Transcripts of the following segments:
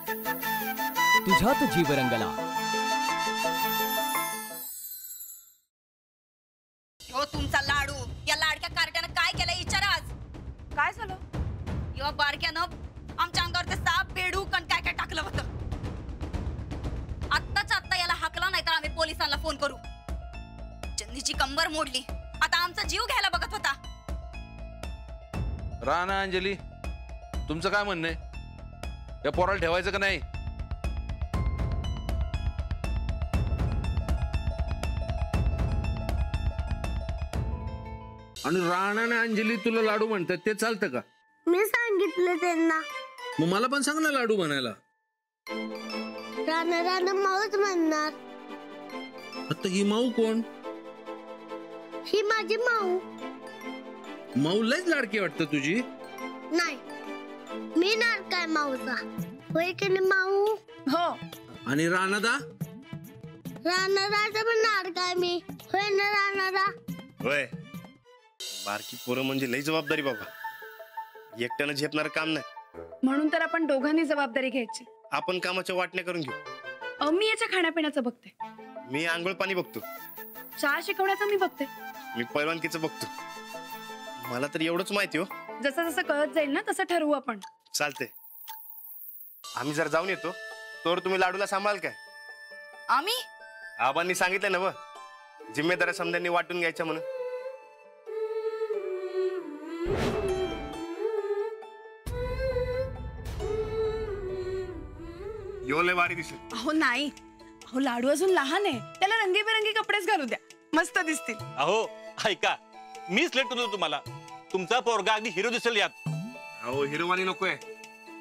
तुझ्यात जीव रंगला। हो तुमचा लाडू, या लाडक्या कार्ट्यानं काय केलं विचारा आज। काय झालं? या बारक्यानं आमच्या अंगावर ते साप बेडूक आणि काय काय टाकलं होतं। आत्ताच्या आत्ता याला हाकला, नाही तर आम्ही पोलिसांना फोन करू। चंदीची कंबर मोडली, आता आमचा जीव घ्यायला बघत होता। राणा अंजली, तुमचं काय म्हणणं आहे? या पोराला ठेवायचं का नाही? आणि राणा आणि अंजली तुला लाडू म्हणतात ते चालतं का? मी सांगितलं त्यांना। मग मला पण सांग ना लाडू बनायला। राणा राणा माऊच म्हणणार। आता ही माऊ कोण? ही माझी माऊ। माऊ लयच लाडकी वाटतं तुझी। नाही, मी नारकाय माऊचा, होय की नाही माऊ? हो। आणि राणादा? राणा राजा पण नारकाय मी, होय ना राणादा? होय, बारकी पोरं म्हणजे लई जबाबदारी बाबा, एकट्यानं झेपणार काम नाही। म्हणून तर आपण दोघांनी जबाबदारी घ्यायची। आपण कामाच्या वाटण्या करून घेऊ। मी याच्या खाण्यापिण्याचं बघते, मी आंघोळ पाणी बघतो, शाळा शिकवण्याचं मी बघते, मी पैलवानकीचं बघतो। मला तर एवढंच माहिती हो। जसं जसं कळत जाईल ना तसं ठरवू आपण। चालते, आम्ही जर जाऊन येतो तर तुम्ही लाडूला सांभाळ काय? आम्ही आबांनी सांगितलं ना व, जिम्मेदाऱ्या समध्यांनी वाटून घ्यायच्या म्हणून। यो लय भारी दिसेल। अहो नाही, अहो लाडू अजून लहान आहे, त्याला रंगीबेरंगी कपडेच घालू द्या, मस्त दिसतील। अहो ऐका, मी सिलेक्ट करतो तुम्हाला, तुमचा पोरगा अगदी हिरो दिसेल यात। अहो हिरोवानी नकोय,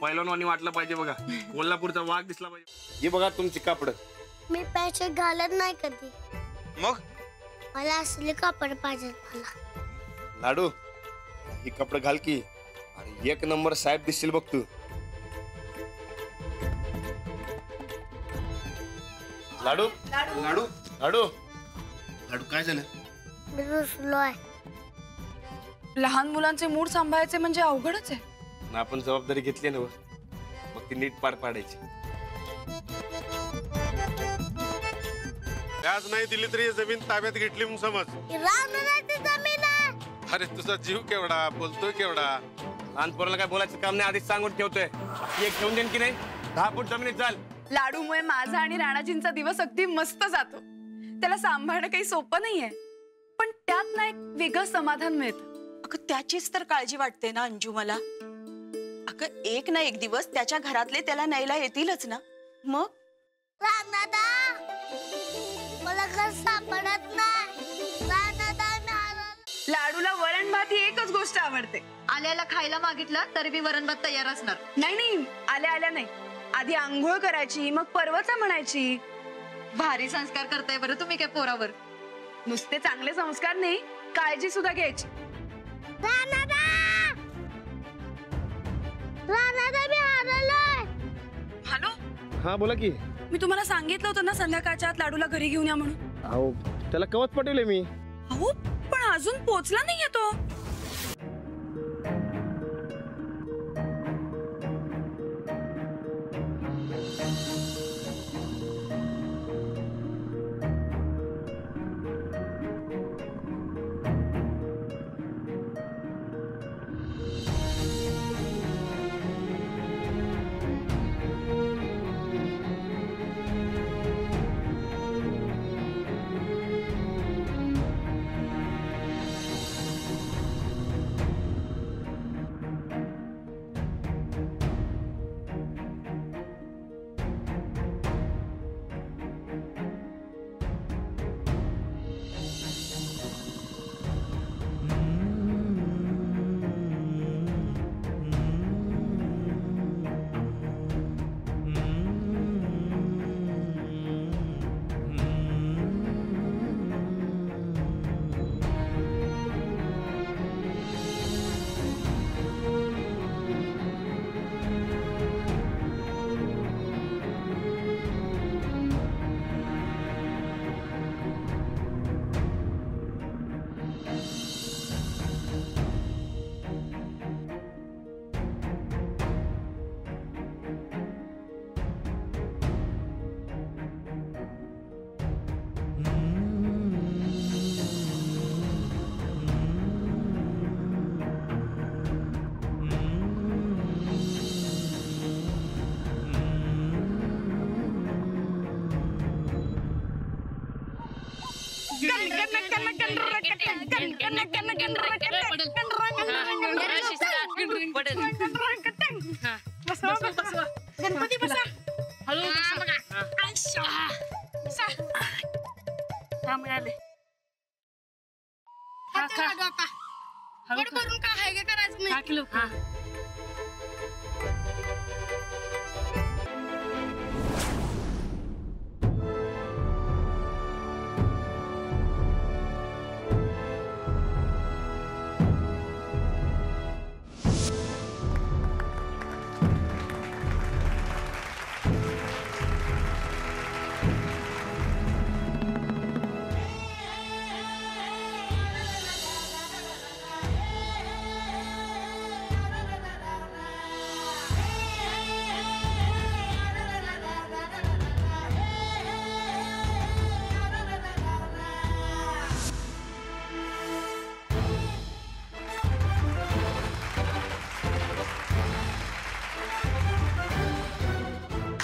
पैलवानवानी वाटलं पाहिजे बघा, कोल्हापूरचा वाघ दिसला पाहिजे। हे बघा तुमची कापड। मी पैसे घालत नाही कधी, मग मला असले कापड पाहिजे मला। लाडू, ही कपडे घाल की, आणि एक नंबर साहेब दिसशील बघ तू। लाडू लाडू लाडू लाडू लाडू, काय झालं? मी रुसलोय। लहान मुलांचे मूड सांभाळायचे म्हणजे अवघडच आहे। आपण जबाबदारी घेतली ना, मग ती नीट पार पाडायची। व्याज नाही दिली तरी जमीन ताब्यात घेतली मग समज। रानाची जमीन आहे। अरे तुझा जीव केवढा, बोलतोय केवढा। लहान पोराला काय बोलायचं काम नाही, आधीच सांगून ठेवतोय। एक घेऊन देईन की नाही, 10 फूट जमिनीत चाल। लाडूमुळे माझा आणि राणाजींचा दिवस अगदी मस्त जातो। त्याला सांभाळणं काही सोपं नाहीये, पण त्यात ना एक वेगळं समाधान मिळतं। अगं त्याचीच तर काळजी वाटते ना अंजू मला। अगं एक ना एक दिवस त्याच्या घरातले त्याला न्यायला येतीलच ना। मग राणादा, मला घर सापडत नाही। राणादा लाडूला वरण भात ही एकच गोष्ट आवडते। आल्याला खायला मागितलं तरी बी वरण भात तयार असणार। नाही नाही, आल्या आल्या नाही, आधी आंघोळ करायची, मग पर्वता म्हणायची। भारी संस्कार करताय बरं तुम्ही काय पोरावर। नुसते चांगले संस्कार नाही, काळजी सुद्धा घ्यायची। राणादा, राणादा मी हरलोय। हॅलो, हा बोला की। मी तुम्हाला सांगितलं होतं ना संध्याकाळच्या आत लाडूला घरी घेऊन या म्हणून। अहो त्याला कवच पटवले मी। अहो पण अजून पोचला नाहीये तो। गणपती बसा. मिळाले.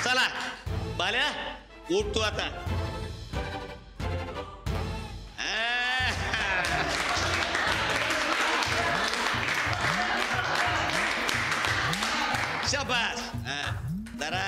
चला बाल्या उठ तू आता. शाबास. जरा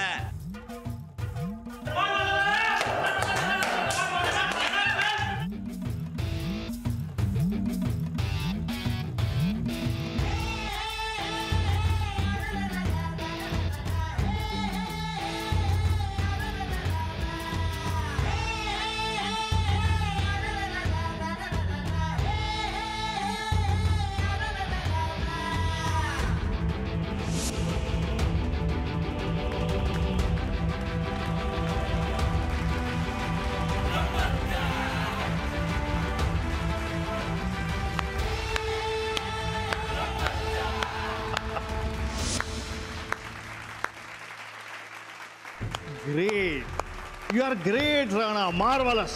Great. You are great, Rana. Marvelous.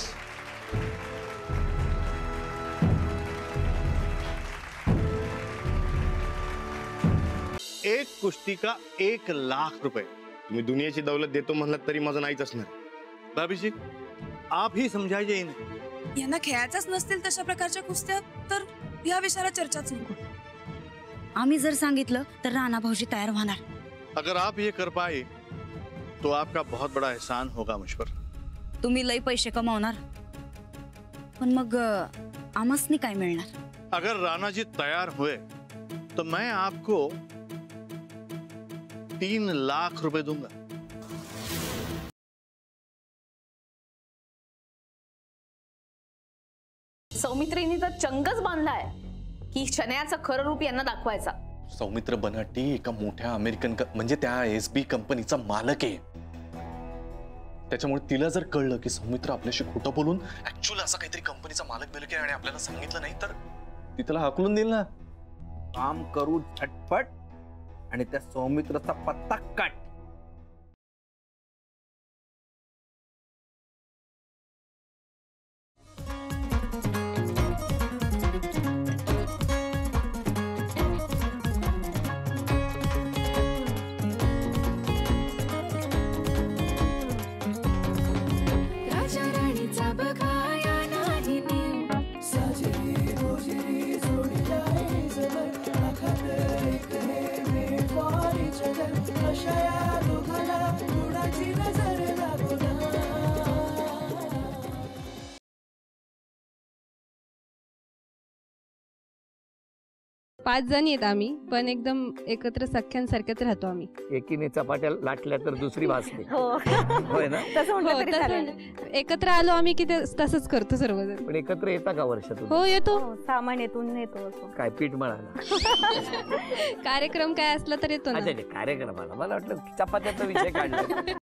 एक कुश्ती का 1,00,000 रुपए. तुम्ही दुनियाची दौलत देतो म्हणलात तरी माझं नाहीच असणार. भाभी जी, आप ही समझाइए इन्हें. यांना खेळायचाच नसतील तशा प्रकारच्या कुस्त्या तर या विषयाला चर्चाच नको. आम्ही जर सांगितलं तर राणा भाऊजी तयार होणार. अगर आप ये कर पाए तो आपका बहुत बड़ा एहसान होगा मुझ पर. तुम्ही लई पैसे कमावणार पण मग आमसनी काय मिळणार. अगर राणा जी तैयार हुए तो मैं आपको 3,00,000 रुपए दूंगा. सौमित्रीने तर चंगच बांधलाय की शन्याचं खरं रूप यांना दाखवायचा. सौमित्र बनाटी एका मोठ्या अमेरिकन म्हणजे त्या SB कंपनीचा मालक आहे. त्याच्यामुळे तिला जर कळलं की सौमित्र आपल्याशी खोटं बोलून ऍक्च्युअली असा काहीतरी कंपनीचा मालक बिलक आहे आणि आपल्याला सांगितलं नाही तर ती त्याला हाकलून देईल ना. काम करू झटपट आणि त्या सौमित्रचा पत्ता काट. पाच जण येत आम्ही पण एकदम एकत्र सख्यांसारख्याच राहतो आम्ही. एकीने चपाट्या लाटल्या तर दुसरी भासली. होय ना. एकत्र आलो आम्ही की तसंच करतो सर्वजण. पण एकत्र येता का वर्षातून. हो येतो. सामान्यातून येतो. काय पीठ मळायला कार्यक्रम काय असला तर येतो ना. कार्यक्रमाला मला वाटलं चपात्याचा विषय काढला.